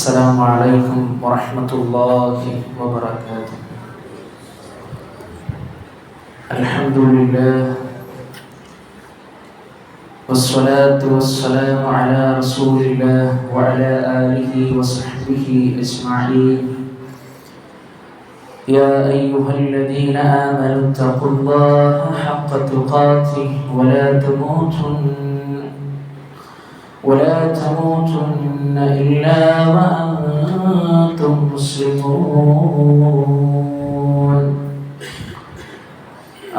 السلام عليكم ورحمة الله وبركاته. الحمد لله والصلاة والسلام على رسول الله وعلى آله وصحبه أجمعين. يا أيها الذين آمنوا اتقوا الله حق تقاته ولا تموتن إلا وأنتم مسلمون.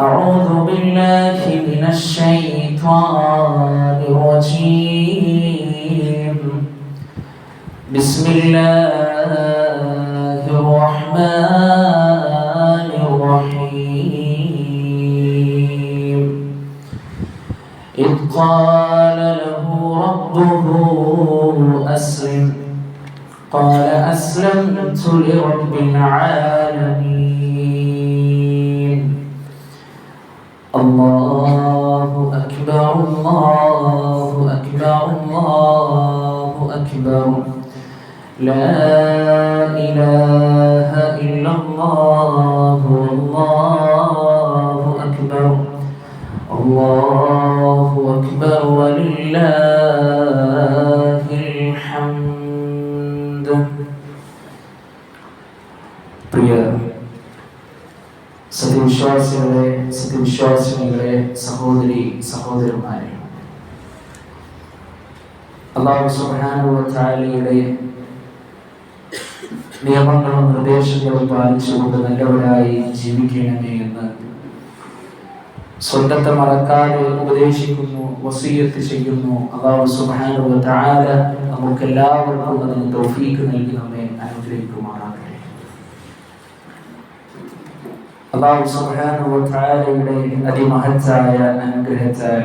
أعوذ بالله من الشيطان الرجيم. بسم الله الرحمن الرحيم. إذ قال له ربه أسلم قال أسلمت لرب العالمين. الله أكبر الله أكبر الله أكبر. لا إله إلا الله والله أكبر الله أكبر ولله الحمد. പ്രിയ സത്യവിശ്വാസികളെ സഹോദരി സഹോദരന്മാരെ, അല്ലാഹു സുബ്ഹാനഹു വ തആലയുടെ നിയമങ്ങളും നിർദ്ദേശങ്ങളും പാലിച്ചുകൊണ്ട് നല്ലവരായി ജീവിക്കണമേ എന്ന് സ്വന്തത്തെ മറക്കാതെ ഉപദേശിക്കുന്നു, വസിയ്യത്ത് ചെയ്യുന്നു. അല്ലാഹു സുബ്ഹാനഹു വ തആല നമുക്കെല്ലാവർക്കും അതിന് തൗഫീഖ് നൽകി നമ്മെ അനുഗ്രഹിക്കുമാറാകട്ടെ. അല്ലാഹു സുബ്ഹാനഹു വ തആലയുടെ അതിമഹത്തായ അനുഗ്രഹത്താൽ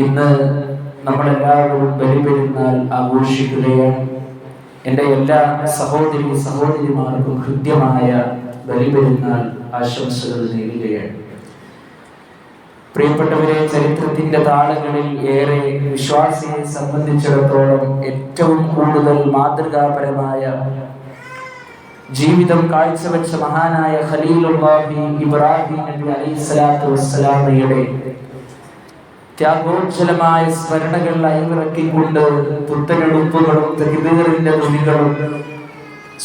ഇന്ന് നമ്മളെല്ലാവരും ബലിപെരുന്നാൾ ആഘോഷിക്കുകയാണ്. എൻ്റെ എല്ലാ സഹോദരിമാർക്കും ഹൃദ്യമായ ബലിപെരുന്നാൾ ആശംസകൾ നേരുകയാണ്. പ്രിയപ്പെട്ടവരെ, ചരിത്രത്തിന്റെ താളുകളിൽ ഏറെ വിശ്വാസിയെ സംബന്ധിച്ചിടത്തോളം ഏറ്റവും കൂടുതൽ മാതൃകാപരമായ ജീവിതം കാഴ്ചവെച്ച മഹാനായ ഖലീലുല്ലാഹി ഇബ്രാഹിം നബി അലൈഹിസ്സലാത്തു വസ്സലാമയുടെ ത്യാഗോജ്ജലമായ സ്മരണകൾ അയവിറക്കിക്കൊണ്ട് പുത്തനെടുപ്പുകളും തക്ബീറിന്റെ ധ്വനികളും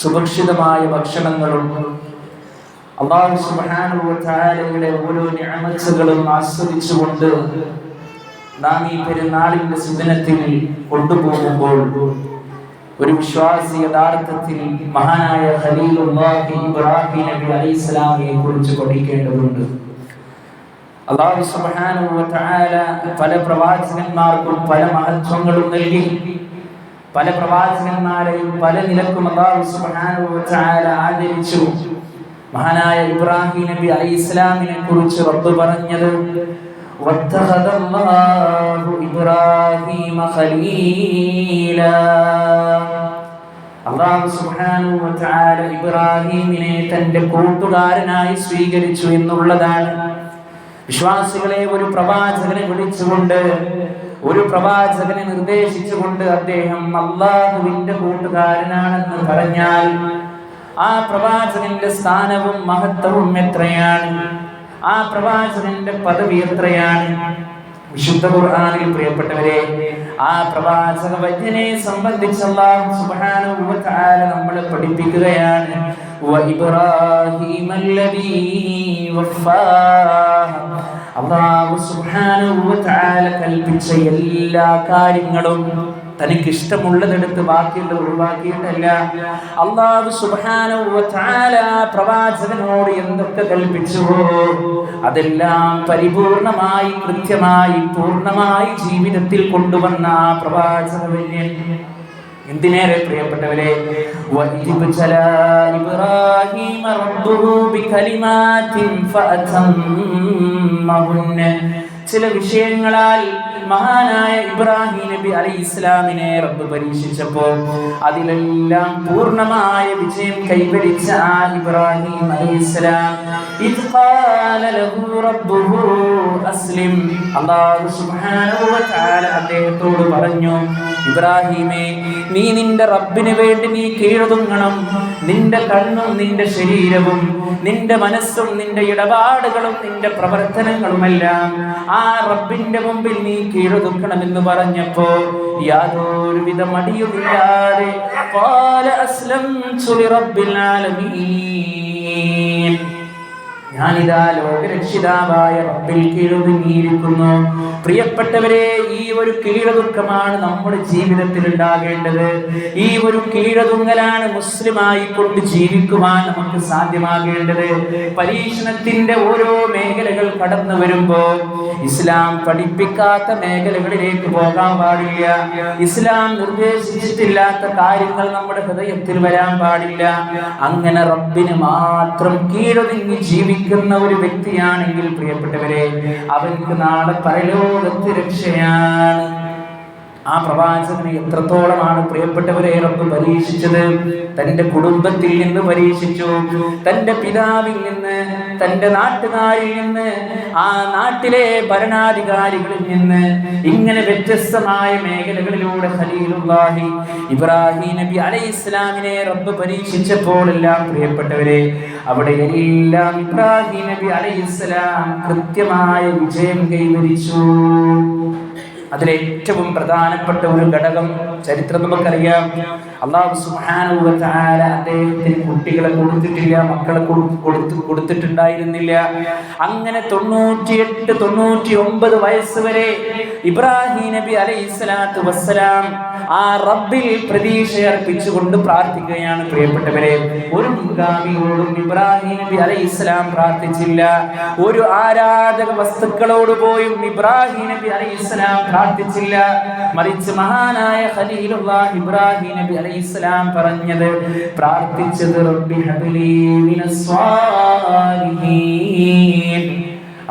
സുരക്ഷിതമായ ഭക്ഷണങ്ങളും അല്ലാഹു സുബ്ഹാനഹു വ തആലയുടെ ഓരോ നിഅമത്തുകളും ആസ്വദിച്ചുകൊണ്ട് നാം ഈ പെരുന്നാളിന്റെ സുദിനത്തിൽ കൊണ്ടുപോകുമ്പോൾ ഒരു വിശ്വാസി യഥാർത്ഥത്തിൽ മഹാനായ ഖലീലുല്ലാഹി ഇബ്രാഹിം നബി അലൈഹിസ്സലാമിനെ കുറിച്ച് പഠിക്കേണ്ടതുണ്ട്. അല്ലാഹു സുബ്ഹാനഹു വ തആല പല പ്രവാചകന്മാർക്കും പല മഹത്വങ്ങളും നൽകി. പല പ്രവാചകന്മാരെയും പല നിലക്കും അല്ലാഹു സുബ്ഹാനഹു വ തആല ആദരിച്ചു. മഹാനായ ഇബ്രാഹിം നബി അലൈഹിസ്സലാമിനെ കുറിച്ച് റബ്ബ് പറഞ്ഞത് വത്തഖദല്ലാഹു ഇബ്രാഹീമ ഖലീലാ. അല്ലാഹു സുബ്ഹാനഹു വ തആല ഇബ്രാഹീമിനെ തന്റെ കൂട്ടുകാരനായി സ്വീകരിച്ചു എന്നുള്ളതാണ്. വിശ്വാസികളെ, ഒരു പ്രവാചകനെ വിളിച്ചുകൊണ്ട്, ഒരു പ്രവാചകനെ നിർദ്ദേശിച്ചുകൊണ്ട് അദ്ദേഹം അല്ലാഹുവിന്റെ കൂട്ടുകാരനാണെന്ന് പറഞ്ഞാൽ ആ പ്രവാചകന്റെ സ്ഥാനവും മഹത്വവും എത്രയാണ്, ആ പ്രവാചകന്റെ പദവി എത്രയാണ്. വിശുദ്ധ ഖുർആനിൽ പ്രിയപ്പെട്ടവരെ, ആ പ്രവാചക വര്യനെ സംബന്ധിച്ച് അല്ലാഹു സുബ്ഹാനഹു വ തആല നമ്മളെ പഠിപ്പിക്കുകയാണ്. വ ഇബ്രാഹീമല്ലദീ വഫാ. അല്ലാഹു സുബ്ഹാനഹു വ തആല കൽപ്പിച്ച എല്ലാ കാര്യങ്ങളും തനിക്ക് ഇഷ്ടമുള്ളതെടുത്ത് ബാക്കിയുള്ളത് ഒഴിവാക്കിയിട്ടല്ല. അല്ലാഹു സുബ്ഹാനഹു വ തആല പ്രവാചകനോട് എന്തൊക്കെ കൽപ്പിച്ചുവോ അതെല്ലാം പരിപൂർണമായി, കൃത്യമായി, പൂർണ്ണമായി ജീവിതത്തിൽ കൊണ്ടുവന്ന ആ പ്രവാചകവര്യൻ. എന്തിനേറെ പ്രിയപ്പെട്ടവരെ, വഇബ്തലാ ഇബ്രാഹീമ റബ്ബുഹു ബികലിമാത്തിൻ ഫഅതമ്മഹുന്ന. ചില വിഷയങ്ങളാൽ മഹാനായ ഇബ്രാഹിം നബി അലൈഹിസ്സലാമിനെ റബ്ബ് പരീക്ഷിച്ചപ്പോൾ അതിലെല്ലാം പൂർണ്ണമായ വിജയം കൈവരിച്ച ആ ഇബ്രാഹിം അലൈഹിസ്സലാം ഇദ് ഖാല ലഹു റബ്ബുഹു അസ്ലിം, അല്ലാഹു സുബ്ഹാനഹു വ തആല അദ്ദേഹത്തോട് പറഞ്ഞു, ഇബ്രാഹിമേ, നീ നിന്റെ റബ്ബിന് വേണ്ടി നീ കീഴൊതുങ്ങണം. നിന്റെ കണ്ണും നിന്റെ ശരീരവും നിന്റെ മനസ്സും നിന്റെ ഇടപാടുകളും നിന്റെ പ്രവർത്തനങ്ങളുമെല്ലാം ആ റബ്ബിന്റെ മുമ്പിൽ നീ കീഴൊതുക്കണമെന്ന് പറഞ്ഞപ്പോ യാതൊരുവിധ മടിയുമില്ലാതെ ഖാല അസ്ലംതു ലിറബ്ബിൽ ആലമീൻ, ഞാനിതാ ലോകരക്ഷിതാവായ റബ്ബിൽ കീഴൊതുങ്ങിയിരിക്കുന്നു. പ്രിയപ്പെട്ടവരെ, ഈ ഒരു കീഴൊതുക്കമാണ് നമ്മുടെ ജീവിതത്തിൽ ഉണ്ടാകേണ്ടത്. ഈ ഒരു കീഴൊതുങ്ങലാണ് മുസ്ലിമായി കൊണ്ട് ജീവിക്കുവാൻ നമുക്ക് സാധ്യമാകേണ്ടത്. പരീക്ഷണത്തിന്റെ ഓരോ മേഖലകൾ കടന്നു വരുമ്പോ ഇസ്ലാം പഠിപ്പിക്കാത്ത മേഖലകളിലേക്ക് പോകാൻ പാടില്ല. ഇസ്ലാം നിർദ്ദേശിച്ചിട്ടില്ലാത്ത കാര്യങ്ങൾ നമ്മുടെ ഹൃദയത്തിൽ വരാൻ പാടില്ല. അങ്ങനെ റബ്ബിന് മാത്രം കീഴൊതുങ്ങി ജീവിക്കുന്ന ഒരു വ്യക്തിയാണെങ്കിൽ പ്രിയപ്പെട്ടവരെ, അവർക്ക് നാളെ പരലോകത്ത് രക്ഷയാണ്. ആ പ്രവാചകനെ എത്രത്തോളമാണ് പ്രിയപ്പെട്ടവരെ റബ്ബ് പരീക്ഷിച്ചത്. തന്റെ കുടുംബത്തിൽ നിന്ന് പരീക്ഷിച്ചു, തന്റെ പിതാവിൽ നിന്ന്, തന്റെ നാട്ടുകാരിൽ നിന്ന്, ആ നാട്ടിലെ ഭരണാധികാരികളിൽ നിന്ന്, ഇങ്ങനെ വ്യത്യസ്തമായ മേഖലകളിലൂടെ ഖലീലുല്ലാഹി ഇബ്രാഹിം നബി അലൈഹിസ്സലാമിനെ റബ്ബ് പരീക്ഷിച്ചപ്പോഴെല്ലാം പ്രിയപ്പെട്ടവരെ, അവിടെ എല്ലാം ഇബ്രാഹിം നബി അലൈഹിസ്സലാം കൃത്യമായ വിജയം കൈവരിച്ചു. അതിലേറ്റവും പ്രധാനപ്പെട്ട ഒരു ഘടകം ചരിത്രം നമുക്കറിയാം. അല്ലാഹു സുബ്ഹാനഹു വ തആല അദ്ദേഹത്തിന് കുട്ടികളെ കൊടുത്തിട്ടില്ല, മക്കളെ കൊടുത്തിട്ടുണ്ടായിരുന്നില്ല. അങ്ങനെ 98-99 വയസ്സ് വരെ ഇബ്രാഹിം നബി അലൈഹിസ്സലാത്തു വസ്സലാം ആ റബ്ബിൽ പ്രതീക്ഷ അർപ്പിച്ചുകൊണ്ട് പ്രാർത്ഥിക്കുകയാണ്. പ്രിയപ്പെട്ടവരെ, ഒരു മുൻഗാമിയോടും ഇബ്രാഹിം നബി അലൈഹിസ്സലാം പ്രാർത്ഥിച്ചില്ല. ഒരു ആരാധക വസ്തുക്കളോട് പോയും ഇബ്രാഹിം നബി അലൈഹിസ്സലാം പ്രാർത്ഥിച്ചില്ല. മറിച്ച് മഹാനായ ഖലീലുല്ലാഹ് ഇബ്രാഹിം നബി അലൈഹിസ്സലാം പറഞ്ഞത്, പ്രാർത്ഥിച്ചത് റബ്ബി ഹബ്ലി മിനസ് സ്വാലിഹീൻ,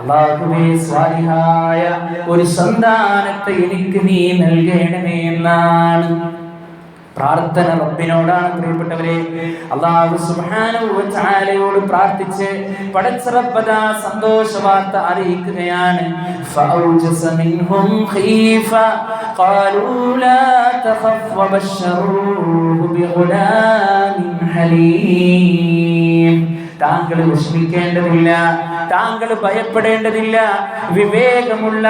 അല്ലാഹുവേ സ്വാലിഹായ ഒരു സന്താനത്തെ എനിക്ക് നീ നൽകണമേ എന്നാണ് പ്രാർത്ഥന. റബ്ബിനോടാണ് പ്രിയപ്പെട്ടവരെ. അല്ലാഹു സുബ്ഹാനഹു വ തആലയോട് പ്രാർത്ഥിച്ച് പടച്ച റബ്ബ് സന്തോഷ വാർത്ത അറിയിക്കുകയാണ്. ഫഔജസ മിൻഹും ഖീഫ ഖാലൂ ലാ തഖഫ് വബശ്ശറൂഹു ബിഗുലാമിൻ ഹലീം, താങ്കൾ വിഷമിക്കേണ്ടതില്ല, താങ്കൾ ഭയപ്പെടേണ്ടതില്ല, വിവേകമുള്ള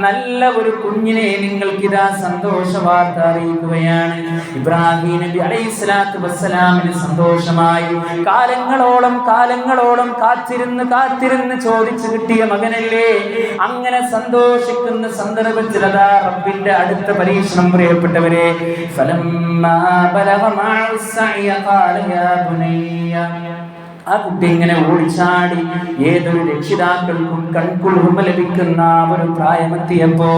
നല്ല ഒരു കുഞ്ഞിനെ നിങ്ങൾക്കിതാ സന്തോഷ വാർത്ത അറിയിക്കുകയാണ്. ഇബ്രാഹിം നബി അലൈഹിസ്സലാത്തു വസ്സലാമിന് സന്തോഷമായി. കാലങ്ങളോളം കാത്തിരുന്ന് ചോദിച്ചു കിട്ടിയ മകനല്ലേ. അങ്ങനെ സന്തോഷിക്കുന്ന സന്ദർഭത്തിൽ അതാ റബ്ബിന്റെ അടുത്ത പരീക്ഷണം പ്രിയപ്പെട്ടവരെ. ഫലമ്മാ ബലഗ മഅസ്സഅയ ഖാല യാ ബുനയ്യ, ആ കുട്ടി ഇങ്ങനെ ഓടിച്ചാടി ഏതൊരു രക്ഷിതാക്കൾക്കും കൺകുളിർമ ലഭിക്കുന്ന ഒരു പ്രായമെത്തിയപ്പോ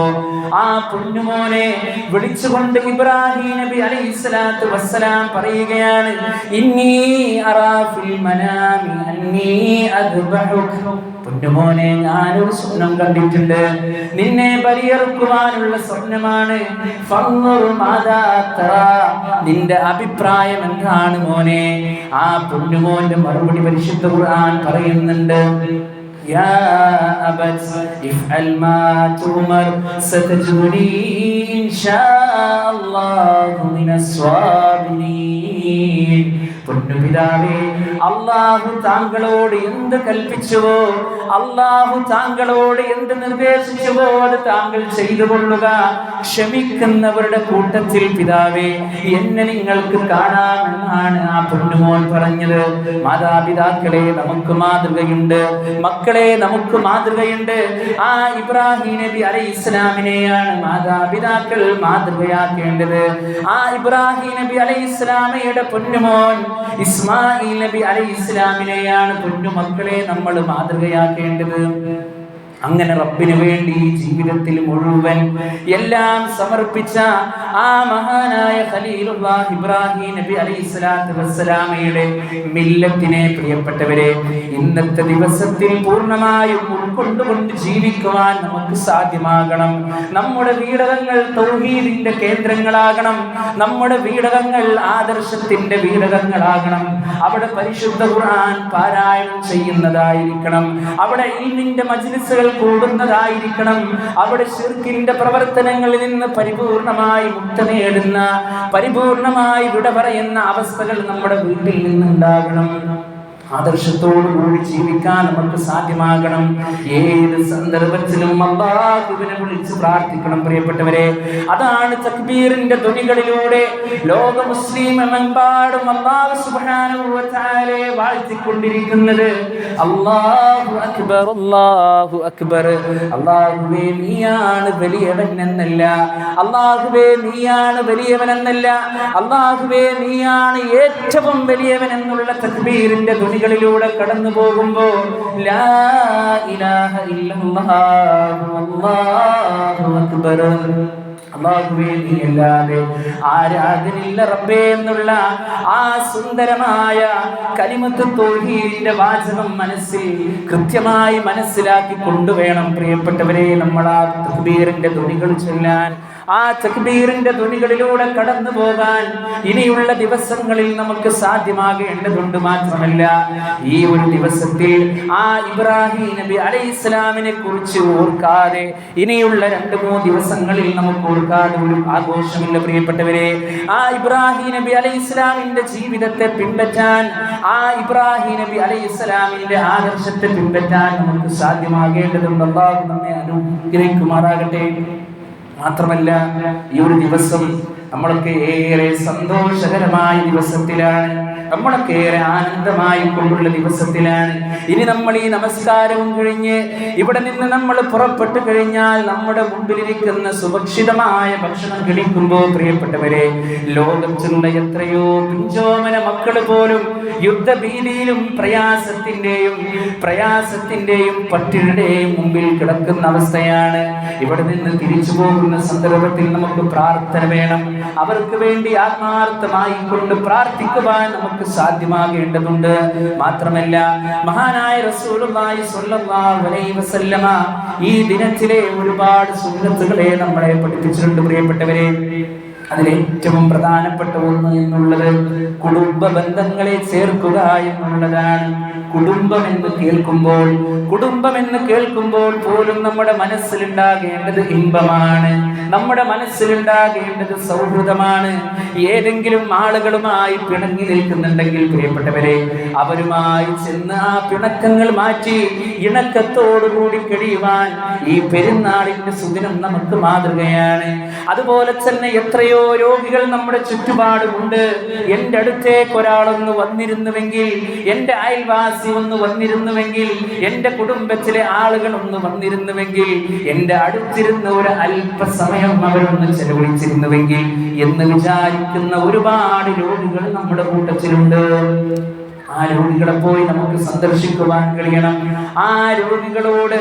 ആ പൊന്നുമോനെ വിളിച്ചുകൊണ്ട് ഇബ്രാഹിം നബി അലൈഹിസ്സലാത്തു വസ്സലാം പറയുകയാണ്, ഇന്നി അറാ ഫിൽ മനാമി അന്നി അദ്ബഹുക, പൊന്നുമോനെ, ഞാനൊരു സ്വപ്നം കണ്ടിട്ടുണ്ട്, നിന്നെ ബലിയറുക്കുവാനുള്ള സ്വപ്നമാണ്. ഫൻദുർ മാദാ തറാ, നിന്റെ അഭിപ്രായം എന്താണ് മോനെ? ആ പൊന്നുമോന്റെ മറുപടി പരിശുദ്ധ ഖുർആൻ പറയുന്നുണ്ട്, യാ അബത് ഇഫ്അൽ മാ തുമർ സതജ്ദുനി ഇൻഷാ അല്ലാഹു മിനസ് സ്വാബിരീൻ. പൊന്നുപിതാവേ, അല്ലാഹു താങ്കളോട് എന്ത് കൽപ്പിച്ചുവോ, അല്ലാഹു താങ്കളോട് എന്ത് നിർദ്ദേശിച്ചുവോ അത് താങ്കൾ ചെയ്തു കൊള്ളുക. ക്ഷമിക്കുന്നവരുടെ കൂട്ടത്തിൽ പിതാവേ എന്നെ നിങ്ങൾക്ക് കാണാമെന്നാണ് ആ പൊന്നുമോൻ പറഞ്ഞത്. മാതാപിതാക്കളെ, നമുക്ക് മാതൃകയുണ്ട്, മക്കളെ നമുക്ക് മാതൃകയുണ്ട്. ആ ഇബ്രാഹിം നബി അലൈഹിസ്സലാമിനെയാണ് മാതാപിതാക്കൾ മാതൃകയാക്കേണ്ടത്. ആ ഇബ്രാഹിം നബി അലൈഹിസ്സലാമയുടെ പൊന്നുമോൻ ഇസ്മായിൽ നബി അലൈഹിസ്സലാമിനെയാണ് പൊന്നുമക്കളെ നമ്മൾ മാതൃകയാക്കേണ്ടത്. അങ്ങനെ റബ്ബിന് വേണ്ടി ജീവിതത്തിൽ മുഴുവൻ എല്ലാം സമർപ്പിച്ച ആ മഹാനായ ഖലീലുല്ലാഹ് ഇബ്രാഹിം നബി അലൈഹിസ്സലാത്തു വസ്സലാമയുടെ മില്ലത്തിനെ പ്രിയപ്പെട്ടവരെ ഇന്നത്തെ ദിവസത്തിൽ പൂർണ്ണമായും ഉൾക്കൊണ്ടുകൊണ്ട് ജീവിക്കുവാൻ നമുക്ക് സാധ്യമാകണം. നമ്മുടെ വീടകങ്ങൾ തൗഹീദിന്റെ കേന്ദ്രങ്ങളാകണം. നമ്മുടെ വീടകങ്ങൾ ആദർശത്തിന്റെ വീടകങ്ങളാകണം. അവിടെ പരിശുദ്ധ ഖുർആൻ പാരായണം ചെയ്യുന്നതായിരിക്കണം. അവിടെ ഇൽമിന്റെ മജ്ലിസുകൾ കൂടുന്നതായിരിക്കണം. അവിടെ ശിർക്കിന്റെ പ്രവർത്തനങ്ങളിൽ നിന്ന് പരിപൂർണമായി മുക്തി നേടുന്ന, പരിപൂർണമായി വിട പറയുന്ന അവസ്ഥകൾ നമ്മുടെ വീട്ടിൽ നിന്നുണ്ടാകണം. ആദർശത്തോടുകൂടി ജീവിക്കാൻ നമുക്ക് സാധ്യമാകണം. ഏത് സന്ദർഭത്തിലും അല്ലാഹുവിനെ വിളിച്ച് പ്രാർത്ഥിക്കണം പ്രിയപ്പെട്ടവരെ. അതാണ് തക്ബീറിന്റെ ധ്വനികളിലൂടെ ലോക മുസ്ലിമെമ്പാടും അല്ലാഹു സുബ്ഹാനഹു വ തആലയെ വാഴ്ത്തിക്കൊണ്ടിരിക്കുന്നത്. അല്ലാഹു അക്ബർ, അല്ലാഹു അക്ബർ. അല്ലാഹുവേ നീയാണ് വലിയവൻ എന്നല്ല, അല്ലാഹുവേ നീയാണ് വലിയവൻ എന്നല്ല, അല്ലാഹുവേ നീയാണ് ഏറ്റവും വലിയവൻ എന്നുള്ള തക്ബീറിന്റെ ധ്വനികളിലൂടെ കടന്നു പോകുമ്പോൾ ലാ ഇലാഹ ഇല്ലല്ലാഹു അല്ലാഹു അക്ബർ, അല്ലാഹുവേ നീയല്ലാതെ ആരാധനയില്ല റബ്ബേ എന്നുള്ള ആ സുന്ദരമായ കലിമത്ത് തൗഹീദിന്റെ വാചകം മനസ്സിൽ കൃത്യമായി മനസ്സിലാക്കി കൊണ്ടുവേണം പ്രിയപ്പെട്ടവരെ നമ്മൾ ആ തക്ബീറിന്റെ ധ്വനികൾ ചൊല്ലാൻ. ആ തക്ബീറിന്റെ ധ്വനികളിലൂടെ കടന്നു പോകാൻ ഇനിയുള്ള ദിവസങ്ങളിൽ നമുക്ക് സാധ്യമാകേണ്ടതുണ്ട്. മാത്രമല്ല ഈ ഒരു ദിവസത്തിൽ ആ ഇബ്രാഹിം നബി അലൈഹിസ്സലാമിനെ കുറിച്ച് ഓർക്കാതെ ഇനിയുള്ള 2-3 ദിവസങ്ങളിൽ നമുക്ക് ഓർക്കാതെ ഒരു ആഘോഷമില്ല പ്രിയപ്പെട്ടവരെ. ആ ഇബ്രാഹിം നബി അലൈഹിസ്സലാമിന്റെ ജീവിതത്തെ പിൻപറ്റാൻ, ആ ഇബ്രാഹിം നബി അലൈഹിസ്സലാമിന്റെ ആദർശത്തെ പിൻപറ്റാൻ നമുക്ക് സാധ്യമാകേണ്ടതുണ്ട്. അല്ലാഹു നമ്മെ അനുഗ്രഹിക്കുമാറാകട്ടെ. മാത്രമല്ല ഈ ഒരു ദിവസം നമ്മളൊക്കെ ഏറെ സന്തോഷകരമായ ദിവസത്തിലാണ്, നമ്മളൊക്കെ ഏറെ ആനന്ദമായി കൊണ്ടുള്ള ദിവസത്തിലാണ്. ഇനി നമ്മൾ ഈ നമസ്കാരവും കഴിഞ്ഞ് ഇവിടെ നിന്ന് നമ്മൾ പുറപ്പെട്ടു കഴിഞ്ഞാൽ നമ്മുടെ മുമ്പിലിരിക്കുന്ന സുരക്ഷിതമായ ഭക്ഷണം കഴിക്കുമ്പോൾ പ്രിയപ്പെട്ടവരെ, ലോകത്തുള്ള എത്രയോ പിഞ്ചോമന മക്കൾ പോലും യുദ്ധഭീതിയിലും പ്രയാസത്തിന്റെയും പട്ടിണിയുടെയും മുമ്പിൽ കിടക്കുന്ന അവസ്ഥയാണ്. ഇവിടെ നിന്ന് തിരിച്ചു പോകുന്ന സന്ദർഭത്തിൽ നമുക്ക് പ്രാർത്ഥന വേണം. അവർക്ക് വേണ്ടി ആത്മാർത്ഥമായി കൊണ്ട് പ്രാർത്ഥിക്കുവാൻ നമുക്ക് സാധ്യമാകേണ്ടതുണ്ട്. മാത്രമല്ല മഹാനായ റസൂലുള്ളാഹി സ്വല്ലല്ലാഹു അലൈഹി വസല്ലമ ഈ ദിനത്തിലെ ഒരുപാട് സുന്നത്തുകളെ നമ്മളെ പഠിപ്പിച്ചിട്ടുണ്ട് പ്രിയപ്പെട്ടവരെ. അതിലേറ്റവും പ്രധാനപ്പെട്ട ഒന്ന് എന്നുള്ളത് കുടുംബ ബന്ധങ്ങളെ ചേർക്കുക എന്നുള്ളതാണ്. കുടുംബം എന്ന് കേൾക്കുമ്പോൾ പോലും നമ്മുടെ മനസ്സിലുണ്ടാകേണ്ടത് ഇമ്പമാണ്, നമ്മുടെ മനസ്സിലുണ്ടാകേണ്ടത് സൗഹൃദമാണ്. ഏതെങ്കിലും ആളുകളുമായി പിണങ്ങി നിൽക്കുന്നുണ്ടെങ്കിൽ പ്രിയപ്പെട്ടവരെ, അവരുമായി ചെന്ന് ആ പിണക്കങ്ങൾ മാറ്റി ഇണക്കത്തോടുകൂടി കഴിയുവാൻ ഈ പെരുന്നാളിന്റെ സുദിനം നമുക്ക് മാതൃകയാണ്. അതുപോലെ തന്നെ എത്രയോ രോഗികൾ നമ്മുടെ ചുറ്റുപാടുമുണ്ട്. എൻ്റെ അടുത്തേക്ക് ഒരാളൊന്ന് വന്നിരുന്നുവെങ്കിൽ, എൻ്റെ അയൽവാസി ഒന്ന് വന്നിരുന്നുവെങ്കിൽ, എൻ്റെ കുടുംബത്തിലെ ആളുകൾ ഒന്ന് വന്നിരുന്നുവെങ്കിൽ, എൻ്റെ അടുത്തിരുന്ന് ഒരു അല്പസമയം അവരൊന്ന് ചെലവഴിച്ചിരുന്നുവെങ്കിൽ എന്ന് വിചാരിക്കുന്ന ഒരുപാട് രോഗികൾ നമ്മുടെ കൂട്ടത്തിലുണ്ട്. ആ രോഗികളെ പോയി നമുക്ക് സന്ദർശിക്കുവാൻ കഴിയണം. ആ രോഗികളോട്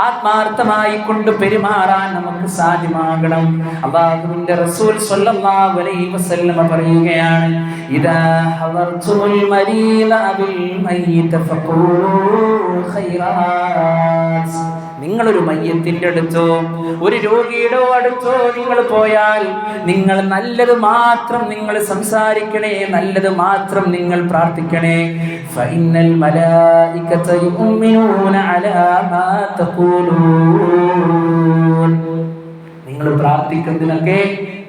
ആത്മാർത്ഥമായി കൊണ്ട് പെരുമാറാൻ നമുക്ക് സാധ്യമാകണം. അല്ലാഹുവിന്റെ റസൂൽ സ്വല്ലല്ലാഹു അലൈഹി വസല്ലം പറയുകയാണ്, ഇദാ ഹദർതുൽ മരീദ അബിൽ മയ്യിത ഫഖൂലൂ ഖൈറാത്ത്. നിങ്ങളൊരു മയ്യത്തിന്റെ അടുത്തോ ഒരു രോഗിയുടെ അടുത്തോ നിങ്ങൾ പോയാൽ നിങ്ങൾ നല്ലത് മാത്രം നിങ്ങൾ സംസാരിക്കണേ, നല്ലത് മാത്രം നിങ്ങൾ പ്രാർത്ഥിക്കണേ. ഫഇന്നൽ മലായികത യുമിനൂന അലാ മാ തഖൂലൂൻ. നിങ്ങൾ പ്രാർത്ഥിക്കുന്നതിനൊക്കെ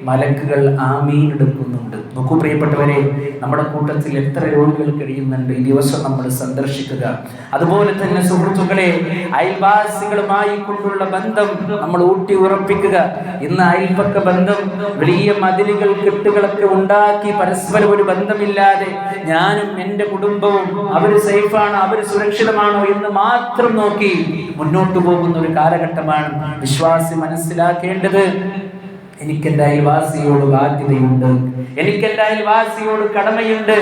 മലക്കുകൾ ആമീൻ എടുക്കുന്നുണ്ട്. നോക്കൂ പ്രിയപ്പെട്ടവരെ, നമ്മുടെ കൂട്ടത്തിൽ എത്ര രോഗികൾ കഴിയുന്നുണ്ട്. ഈ ദിവസം നമ്മൾ സന്ദർശിക്കുക. അതുപോലെ തന്നെ സുഹൃത്തുക്കളെ, അയൽവാസികളുമായി കൊണ്ടുള്ള ബന്ധം നമ്മൾ ഊട്ടി ഉറപ്പിക്കുക. ഇന്ന് അയൽപക്ക ബന്ധം വലിയ മതിലുകൾ കെട്ടുകളൊക്കെ ഉണ്ടാക്കി പരസ്പരം ഒരു ബന്ധമില്ലാതെ ഞാനും എൻ്റെ കുടുംബവും അവർ സേഫാണോ അവർ സുരക്ഷിതമാണോ എന്ന് മാത്രം നോക്കി മുന്നോട്ട് പോകുന്ന ഒരു കാലഘട്ടമാണ്. വിശ്വാസി മനസ്സിലാക്കേണ്ടത് എനിക്ക് എൻ്റെ അയൽവാസിയോട് ബാധ്യതയുണ്ട്, എനിക്ക് എൻ്റെ അയൽവാസിയോട് കടമയുണ്ട്.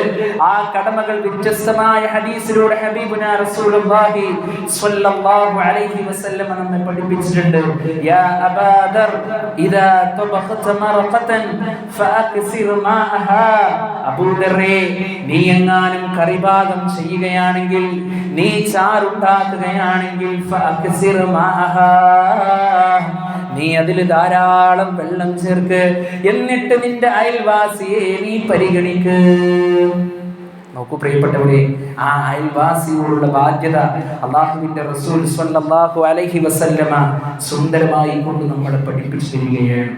ആ കടമകൾ വ്യത്യസ്തമായ ഹദീസിലൂടെ ഹബീബുനാ റസൂലുള്ളാഹി സ്വല്ലല്ലാഹു അലൈഹി വസല്ലം നമ്മെ പഠിപ്പിച്ചിട്ടുണ്ട്. യാ അബാ ദർ ഇദാ തബഖത മറഖതൻ ഫഅക്സിർ മാഅഹാ. അബൂദറേ, നീ എങ്ങാനും കറിഭാഗം ചെയ്യുകയാണെങ്കിൽ, നീ ചാറുണ്ടാക്കുകയാണെങ്കിൽ ഫഅക്സിർ മാഅഹാ, നീ അതിൽ ധാരാളം വെള്ളം ചേർക്ക്. എന്നിട്ട് നിന്റെ അയൽവാസിയെ നീ പരിഗണിക്ക്. നോക്കൂ പ്രിയപ്പെട്ടവരെ, ആ അയൽവാസിയോടുള്ള ബാധ്യത അല്ലാഹുവിന്റെ റസൂൽ സ്വല്ലല്ലാഹു അലൈഹി വസല്ലമ സുന്ദരമായി കൊണ്ട് നമ്മളെ പഠിപ്പിച്ചു തരികയാണ്.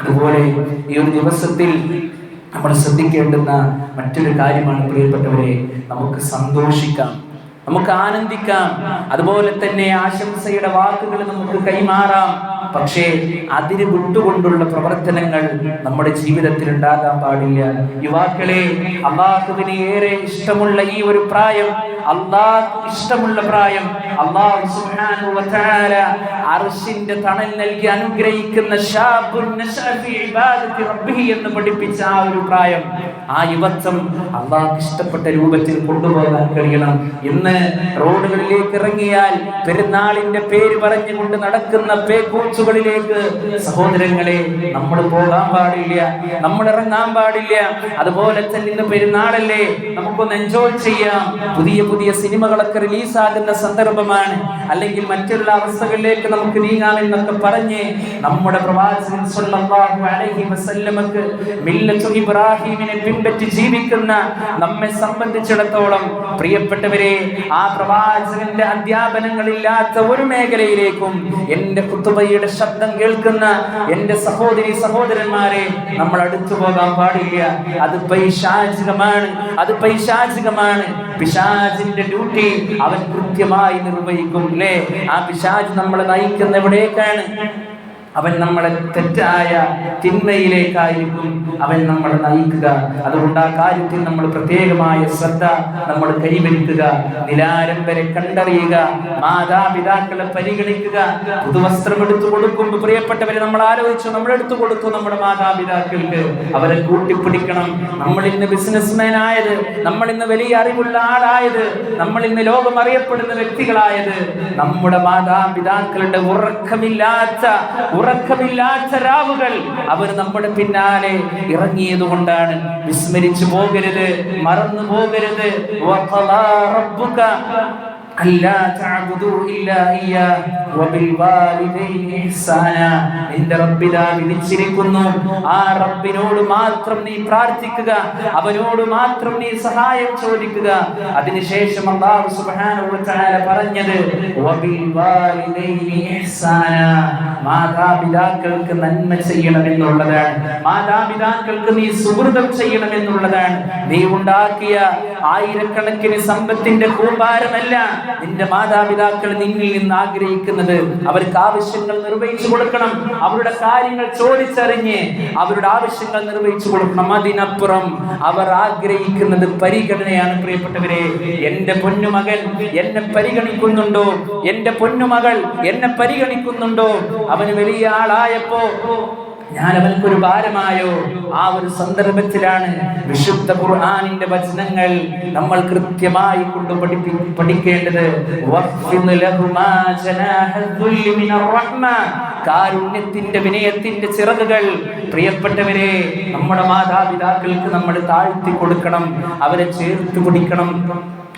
അതുപോലെ ഈ ഒരു ദിവസത്തിൽ നമ്മൾ ശ്രദ്ധിക്കേണ്ടുന്ന മറ്റൊരു കാര്യമാണ് പ്രിയപ്പെട്ടവരെ, നമുക്ക് സന്തോഷിക്കാം, നമുക്ക് ആനന്ദിക്കാം, അതുപോലെ തന്നെ ആശംസയുടെ വാക്കുകൾ നമുക്ക് കൈമാറാം. പക്ഷേ അതിന് വിട്ടുകൊണ്ടുള്ള പ്രവർത്തനങ്ങൾ നമ്മുടെ ജീവിതത്തിൽ ഉണ്ടാകാൻ പാടില്ല. യുവാക്കളെ, അല്ലാഹുവിന് ഏറെ ഇഷ്ടമുള്ള ഈ ഒരു പ്രായം, അല്ലാഹു ഇഷ്ടമുള്ള പ്രായം, അല്ലാഹു സുബ്ഹാനഹു വ തആല അർശിന്റെ തണൽ നൽകി അനുഗ്രഹിക്കുന്ന ശാബുൻ നശഅ ഫീ ഇബാദത്തി റബ്ബിഹി എന്ന് പഠിപ്പിച്ച ആ ഒരു പ്രായം, ആ യുവത്വം അല്ലാഹുവിന് ഇഷ്ടപ്പെട്ട രൂപത്തിൽ കൊണ്ടുപോകാൻ കഴിയണം. ഇന്ന് റോഡുകളിലേക്ക് ഇറങ്ങിയാൽ പെരുന്നാളിന്റെ പേര് പറഞ്ഞുകൊണ്ട് നടക്കുന്ന പേക്കൂച്ചുകളിലേക്ക് സഹോദരങ്ങളെ നമ്മൾ പോകാൻ പാടില്ല, നമ്മൾ ഇറങ്ങാൻ പാടില്ല. അതുപോലെ തന്നെ ഇന്ന് പെരുന്നാളല്ലേ, നമുക്കൊന്ന് എൻജോയ് ചെയ്യാം. പുതിയ പുതിയ സിനിമകളൊക്കെ റിലീസാകുന്ന സന്ദർഭമാണ്, അല്ലെങ്കിൽ മറ്റുള്ള അവസ്ഥകളിലേക്ക് നമുക്ക് നീങ്ങാമെന്നൊക്കെ പറഞ്ഞ് നമ്മുടെ പ്രവാചകൻ സ്വല്ലല്ലാഹു അലൈഹി വസല്ലമക്ക് മില്ലത്തു ഇബ്രാഹിമിനെ പിൻപറ്റി ജീവിക്കുന്ന നമ്മെ സംബന്ധിച്ചിടത്തോളം പ്രിയപ്പെട്ടവരെ, ആ പ്രവാചകന്റെ അധ്യാപനങ്ങളില്ലാത്ത ഒരു മേഖലയിലേക്കും എന്റെ ഖുതുബയുടെ ശബ്ദം കേൾക്കുന്ന എന്റെ സഹോദരി സഹോദരന്മാരെ നമ്മൾ അടുത്തു പോകാൻ പാടില്ല. അത് പൈശാചികമാണ്, അത് പൈശാചികമാണ്. പിശാചിന്റെ ഡ്യൂട്ടി അവൻ കൃത്യമായി നിർവഹിക്കും. അല്ലേ? ആ പിശാച് നമ്മളെ നയിക്കുന്ന എവിടേക്കാണ്? അവൻ നമ്മളെ തെറ്റായ തിന്മയിലേക്കായിരിക്കും അവൻ നമ്മളെ നയിക്കുക. അതുകൊണ്ട് ആ കാര്യത്തിൽ നമ്മൾ പ്രത്യേകമായ ശ്രദ്ധ നമ്മൾ കൈവരിക്കുക, നിലാരംബരെ കണ്ടറിയുക, മാതാപിതാക്കളെ പരിഗണിക്കുക. പുതുവസ്ത്രം എടുത്തു കൊടുക്കുമ്പോൾ പ്രിയപ്പെട്ടവരെ നമ്മൾ ആലോചിച്ചു, നമ്മൾ എടുത്തു കൊടുത്തു നമ്മുടെ മാതാപിതാക്കൾക്ക്, അവരെ കൂട്ടിപ്പിടിക്കണം. നമ്മൾ ഇന്ന് ബിസിനസ്മാൻ ആയത്, നമ്മൾ ഇന്ന് വലിയ അറിവുള്ള ആളായത്, നമ്മൾ ഇന്ന് ലോകം അറിയപ്പെടുന്ന വ്യക്തികളായത് നമ്മുടെ മാതാപിതാക്കളുടെ ഉറക്കമില്ലാത്ത രാവുകൾ അവർ നമ്മുടെ പിന്നാലെ ഇറങ്ങിയത് കൊണ്ടാണ്. വിസ്മരിച്ചു പോകരുത്, മറന്നു പോകരുത്. അല്ലാ തഅബുദു ഇല്ലാ ഇയ്യാഹു വബിൽ വാലിദൈനി ഇഹ്സാന. നിന്റെ റബ്ബിദാ വിധിച്ചിരിക്കുന്നു, ആ റബ്ബിനോട് മാത്രം നീ പ്രാർത്ഥിക്കുക, അവനോട് മാത്രം നീ സഹായം ചോദിക്കുക. അതിനുശേഷം അല്ലാഹു സുബ്ഹാനഹു വ തആല പറഞ്ഞത് വബിൽ വാലിദൈനി ഇഹ്സാന, മാതാപിതാക്കൾക്ക് നന്മ ചെയ്യണമെന്നുള്ളതാണ്, മാതാപിതാക്കൾക്ക് നീ സുഹൃതം ചെയ്യണമെന്നുള്ളതാണ്. നീ ഉണ്ടാക്കിയ ആയിരക്കണക്കിന് സമ്പത്തിന്റെ കൂമ്പാരമല്ല നിന്റെ മാതാപിതാക്കൾ നിന്നിൽ നിന്ന് ആഗ്രഹിക്കുന്നത്. അവർക്ക് ആവശ്യങ്ങൾ നിർവഹിച്ചു കൊടുക്കണം, അവരുടെ കാര്യങ്ങൾ ചോദിച്ചറിഞ്ഞ് അവരുടെ ആവശ്യങ്ങൾ നിർവഹിച്ചു കൊടുക്കണം. അതിനപ്പുറം അവർ ആഗ്രഹിക്കുന്നത് പരിഗണനയാണ്. പ്രിയപ്പെട്ടവരെ, എന്റെ പൊന്നുമകൻ എന്നെ പരിഗണിക്കുന്നുണ്ടോ? എന്റെ പൊന്നുമകൾ എന്നെ പരിഗണിക്കുന്നുണ്ടോ? അവന് വലിയ ആളായപ്പോ ഞാൻ അവൻക്കൊരു ഭാരമായോ? ആ ഒരു സന്ദർഭത്തിലാണ് വിശുദ്ധ ഖുർആനിന്റെ വചനങ്ങൾ നമ്മൾ കൃത്യമായി കൊണ്ട് പഠിക്കേണ്ടത്. കാരുണ്യത്തിന്റെ വിനയത്തിന്റെ ചിറകുകൾ പ്രിയപ്പെട്ടവരെ നമ്മുടെ മാതാപിതാക്കൾക്ക് നമ്മൾ താഴ്ത്തി കൊടുക്കണം, അവരെ ചേർത്ത് പിടിക്കണം,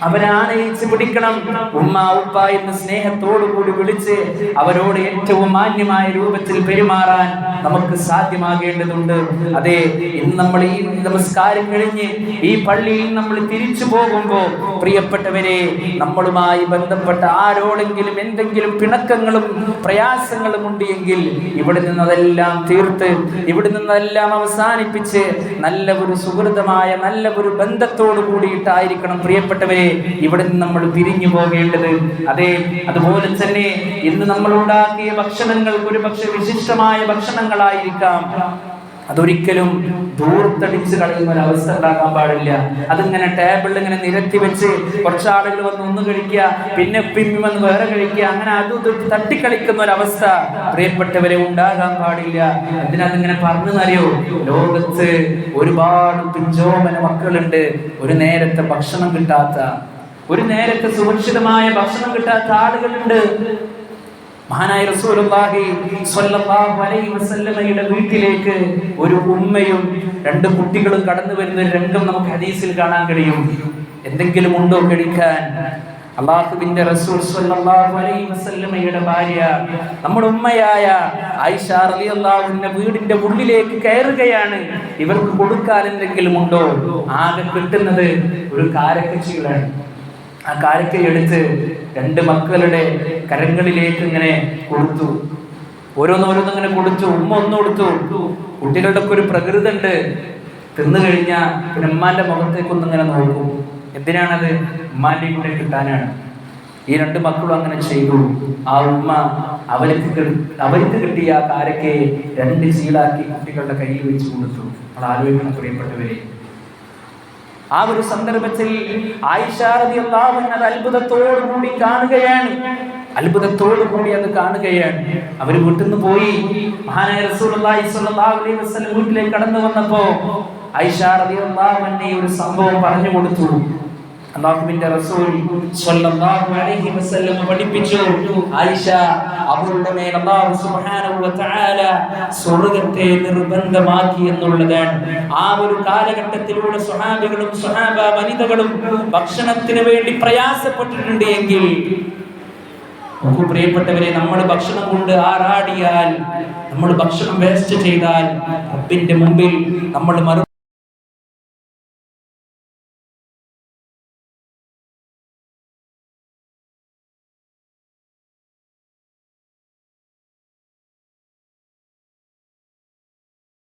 അവരെ ആനയിച്ച് പിടിക്കണം. ഉമ്മ ഉപ്പ എന്ന് സ്നേഹത്തോടുകൂടി വിളിച്ച് അവരോട് ഏറ്റവും മാന്യമായ രൂപത്തിൽ പെരുമാറാൻ നമുക്ക് സാധ്യമാകേണ്ടതുണ്ട്. അതെ, ഇന്ന് നമ്മൾ ഈ നമസ്കാരം കഴിഞ്ഞ് ഈ പള്ളിയിൽ നമ്മൾ തിരിച്ചു പോകുമ്പോൾ പ്രിയപ്പെട്ടവരെ, നമ്മളുമായി ബന്ധപ്പെട്ട ആരോടെങ്കിലും എന്തെങ്കിലും പിണക്കങ്ങളും പ്രയാസങ്ങളും ഉണ്ട് എങ്കിൽ ഇവിടെ നിന്നതെല്ലാം തീർത്ത്, ഇവിടെ നിന്നെല്ലാം അവസാനിപ്പിച്ച് നല്ല ഒരു സുഹൃതമായ നല്ല ഒരു ബന്ധത്തോട് കൂടിയിട്ടായിരിക്കണം പ്രിയപ്പെട്ടവരെ ഇവിടെ നിന്ന് നമ്മൾ പിരിഞ്ഞു പോകേണ്ടത്. അതെ, അതുപോലെ തന്നെ ഇന്ന് നമ്മൾ ഉണ്ടാക്കിയ ഭക്ഷണങ്ങൾ ഒരുപക്ഷെ വിശിഷ്ടമായ ഭക്ഷണങ്ങളായിരിക്കാം. അതൊരിക്കലും ദൂർത്തടിച്ച് കളയുന്ന ഒരു അവസ്ഥ ഉണ്ടാക്കാൻ പാടില്ല. അതിങ്ങനെ ടേബിളിൽ ഇങ്ങനെ നിരത്തി വെച്ച് കുറച്ചാളുകൾ വന്ന് ഒന്ന് കഴിക്കുക, പിന്നെ പിമ്മി വന്ന് വേറെ കഴിക്കുക, അങ്ങനെ അതും തട്ടിക്കളിക്കുന്ന ഒരവസ്ഥ പ്രിയപ്പെട്ടവരെ ഉണ്ടാകാൻ പാടില്ല. അതിനകത്തിങ്ങനെ പറഞ്ഞെന്നറിയോ, ലോകത്ത് ഒരുപാട് പിഞ്ചോമന മക്കളുണ്ട്, ഒരു നേരത്തെ ഭക്ഷണം കിട്ടാത്ത, ഒരു നേരത്തെ സുരക്ഷിതമായ ഭക്ഷണം കിട്ടാത്ത ആളുകളുണ്ട്. മഹാനായ റസൂലുള്ളാഹി സ്വല്ലല്ലാഹു അലൈഹി വസല്ലമയുടെ വീട്ടിലേക്ക് ഒരു ഉമ്മയും 2 കുട്ടികളും കടന്നു വരുന്ന ഒരു രംഗം നമുക്ക് ഹദീസിൽ കാണാൻ കഴിയും. എന്തെങ്കിലും ഉണ്ടോ കഴിക്കാൻ? അല്ലാഹുവിന്റെ റസൂൽ സ്വല്ലല്ലാഹു അലൈഹി വസല്ലമയുടെ ഭാര്യ നമ്മുടെ ഉമ്മയായ ആയിഷ റളിയല്ലാഹു അൻഹ വീടിന്റെ ഉള്ളിലേക്ക് കയറുകയാണ്. ഇവർക്ക് കൊടുക്കാൻ എന്തെങ്കിലും ഉണ്ടോ? ആകെ കിട്ടുന്നത് ഒരു കാരക്കച്ചികളാണ്. ആ കാരക്ക എടുത്ത് 2 മക്കളുടെ കരങ്ങളിലേക്ക് ഇങ്ങനെ കൊടുത്തു. ഓരോന്നോരോന്നിങ്ങനെ കൊടുത്തു. ഉമ്മ ഒന്ന് കൊടുത്തു. കുട്ടികളുടെ ഒക്കെ ഒരു പ്രകൃതി ഉണ്ട്, തിന്നു കഴിഞ്ഞാൽ പിന്നെ ഉമ്മാന്റെ മുഖത്തേക്കൊന്നിങ്ങനെ നോക്കും. എന്തിനാണത്? ഉമ്മാന്റെ കൂടെ കിട്ടാനാണ്. ഈ 2 മക്കളും അങ്ങനെ ചെയ്തു. ആ ഉമ്മ അവർക്ക് കിട്ടിയ ആ കാരക്കയെ 2 ചീളാക്കി കുട്ടികളുടെ കയ്യിൽ വെച്ച് കൊടുത്തു. അത് ആലോചിക്കണം പ്രിയപ്പെട്ടവരെ. ആ ഒരു സന്ദർഭത്തിൽ ആയിഷ റളിയല്ലാഹു അൻഹ അത്ഭുതത്തോടു കൂടി കാണുകയാണ്. അത് കാണുകയാണ്. അവർ വീട്ടിൽ നിന്ന് പോയി മഹാനായ റസൂലുള്ളാഹി സ്വല്ലല്ലാഹു അലൈഹി വസല്ലം വീട്ടിലേക്ക് കടന്നു വന്നപ്പോ ആയിഷ റളിയല്ലാഹു അൻഹ ഒരു സംഭവം പറഞ്ഞു കൊടുത്തു. അല്ലാഹുവിന്റെ റസൂൽ സ്വല്ലല്ലാഹു അലൈഹി വസല്ലം പഠിപ്പിച്ചു, ആയിഷ അവരുടെ മേൽ അല്ലാഹു സുബ്ഹാനഹു വ തആല സ്വർഗ്ഗത്തെ നിർബന്ധമാക്കി എന്നുള്ളതാണ്. ആ ഒരു കാലഘട്ടത്തിലൂടെ സ്വഹാബികളും സ്വഹാബ വനിതകളും ഭക്ഷണത്തിന് വേണ്ടി പ്രയാസപ്പെട്ടിട്ടുണ്ട് എങ്കിൽ, പ്രിയപ്പെട്ടവരെ, നമ്മൾ ഭക്ഷണം കൊണ്ട് ആറാടിയാൽ, നമ്മൾ ഭക്ഷണം വേസ്റ്റ് ചെയ്താൽ റബ്ബിന്റെ മുമ്പിൽ നമ്മൾ